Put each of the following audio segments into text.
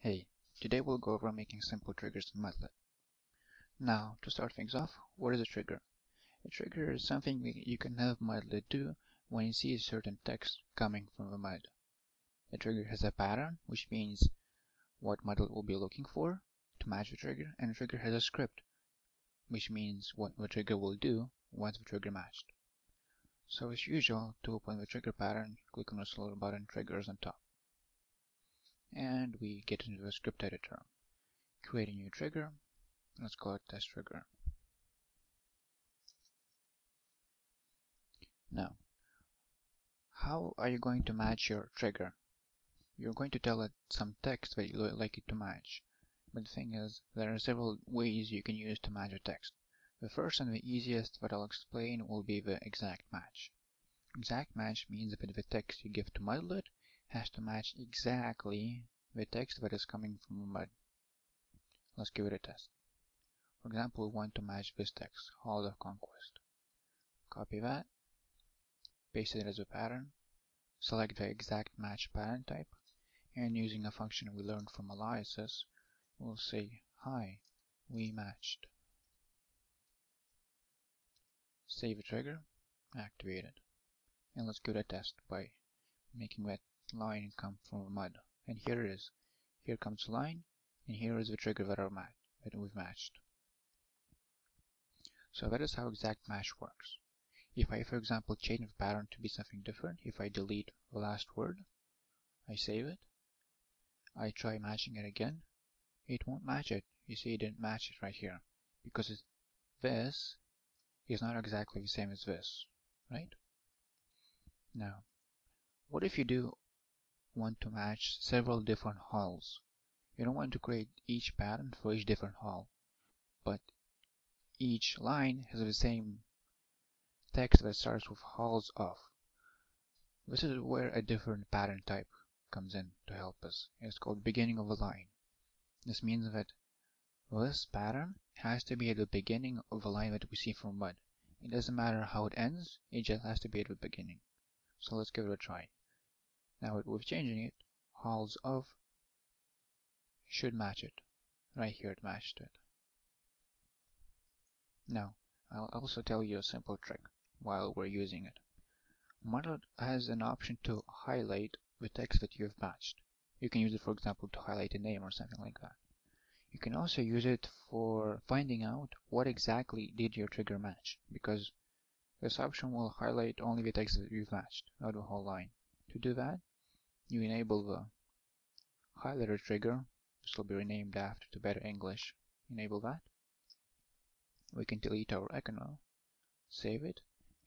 Hey, today we'll go over making simple triggers in Mudlet. Now, to start things off, what is a trigger? A trigger is something you can have Mudlet do when you see a certain text coming from the Mud. A trigger has a pattern, which means what Mudlet will be looking for to match the trigger, and a trigger has a script, which means what the trigger will do once the trigger matched. So as usual, to open the trigger pattern, click on the little button Triggers on top. And we get into the script editor. Create a new trigger. Let's call it test trigger. Now, how are you going to match your trigger? You're going to tell it some text that you like it to match. But the thing is, there are several ways you can use to match a text. The first and the easiest that I'll explain will be the exact match. Exact match means that the text you give to Mudlet has to match exactly the text that is coming from the Mud. Let's give it a test. For example, we want to match this text, Halls of Conquest. Copy that, paste it as a pattern, select the exact match pattern type, and using a function we learned from aliases, we'll say, hi, we matched. Save the trigger, activate it. And let's give it a test by making that line come from the Mud. And here it is. Here comes the line, and here is the trigger that we've matched. So that is how exact match works. If I, for example, change the pattern to be something different, if I delete the last word, I save it, I try matching it again, it won't match it. You see, it didn't match it right here, because this is not exactly the same as this, right? Now, what if you do want to match several different halls? You don't want to create each pattern for each different hall, but each line has the same text that starts with halls of. This is where a different pattern type comes in to help us. It's called beginning of a line. This means that this pattern has to be at the beginning of a line that we see from Mud. It doesn't matter how it ends, it just has to be at the beginning. So let's give it a try. Now with changing it, halls of should match it. Right here it matched it. Now, I'll also tell you a simple trick while we're using it. Mudlet has an option to highlight the text that you've matched. You can use it, for example, to highlight a name or something like that. You can also use it for finding out what exactly did your trigger match, because this option will highlight only the text that you've matched, not the whole line. To do that, you enable the highlighter trigger. This will be renamed after to better English. Enable that. We can delete our echo, save it,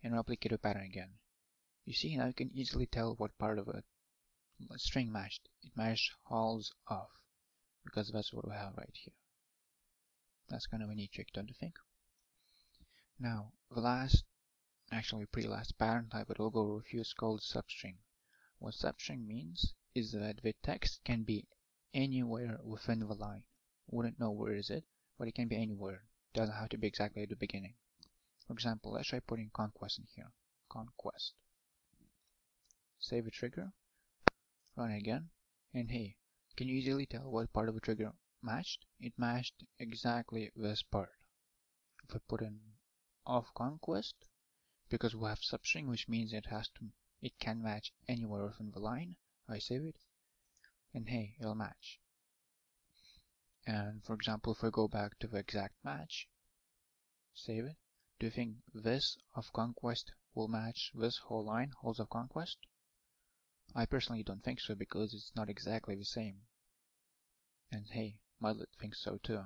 and replicate the pattern again. You see, now you can easily tell what part of a string matched. It matched halls of, because that's what we have right here. That's kind of a neat trick, don't you think? Now, the last, actually pretty last pattern type that we'll go review is called substring. What substring means is that the text can be anywhere within the line. Wouldn't know where is it, but it can be anywhere. It doesn't have to be exactly at the beginning. For example, let's try putting conquest in here. Conquest. Save a trigger, run again, and hey, can you easily tell what part of the trigger matched? It matched exactly this part. If I put in off conquest, because we have substring, which means it can match anywhere within the line, I save it, and hey, it'll match. And for example, if I go back to the exact match, save it, do you think this of conquest will match this whole line, halls of conquest? I personally don't think so, because it's not exactly the same. And hey, Mudlet thinks so too.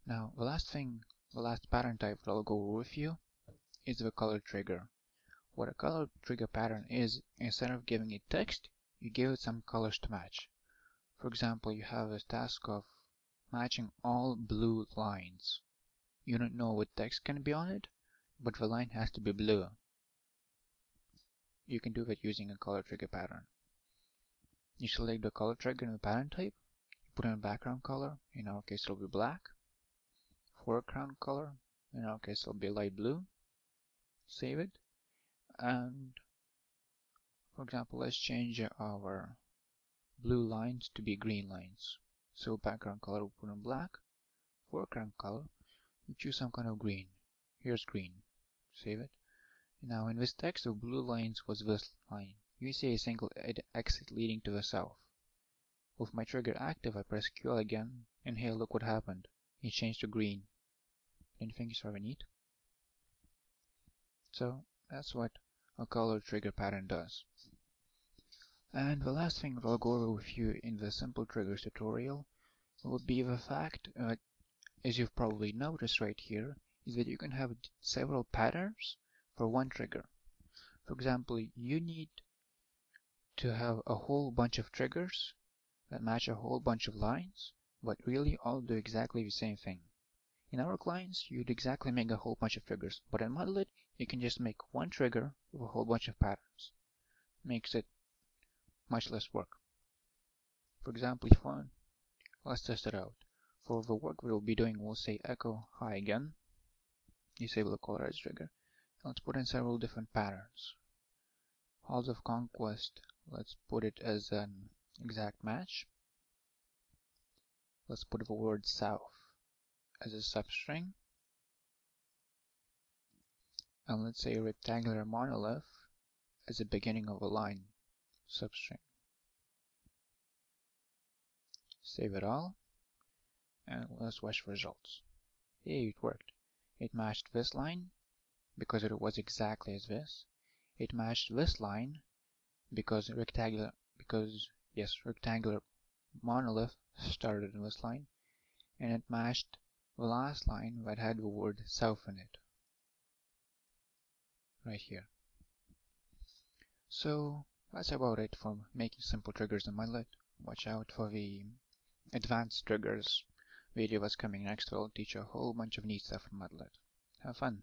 Now, the last pattern type that I'll go with you is the color trigger. What a color trigger pattern is, instead of giving it text, you give it some colors to match. For example, you have a task of matching all blue lines. You don't know what text can be on it, but the line has to be blue. You can do that using a color trigger pattern. You select the color trigger in the pattern type, put in a background color, in our case it'll be black, foreground color, in our case it'll be light blue, save it, and for example, let's change our blue lines to be green lines. So background color we'll put on black. Foreground color, we choose some kind of green. Here's green. Save it. Now in this text, the blue lines was this line. You see a single exit leading to the south. With my trigger active, I press QL again, and here look what happened. It changed to green. Don't you think it's very neat? So that's what a color trigger pattern does. And the last thing I'll go over with you in the simple triggers tutorial would be the fact, as you've probably noticed right here, is that you can have several patterns for one trigger. For example, you need to have a whole bunch of triggers that match a whole bunch of lines, but really all do exactly the same thing. In our clients, you'd exactly make a whole bunch of triggers, but in Mudlet, you can just make one trigger with a whole bunch of patterns. Makes it much less work. For example, if one, let's test it out. For the work we'll be doing, we'll say echo hi again, disable the colorize trigger, and let's put in several different patterns. Halls of Conquest, let's put it as an exact match. Let's put the word south as a substring. And let's say rectangular monolith as the beginning of a line, substring. Save it all, and let's watch the results. Hey, it worked. It matched this line because it was exactly as this. It matched this line because rectangular monolith started in this line, and it matched the last line that had the word south in it, right here. So that's about it for making simple triggers in Mudlet. Watch out for the advanced triggers video that's coming next. I'll teach you a whole bunch of neat stuff in Mudlet. Have fun!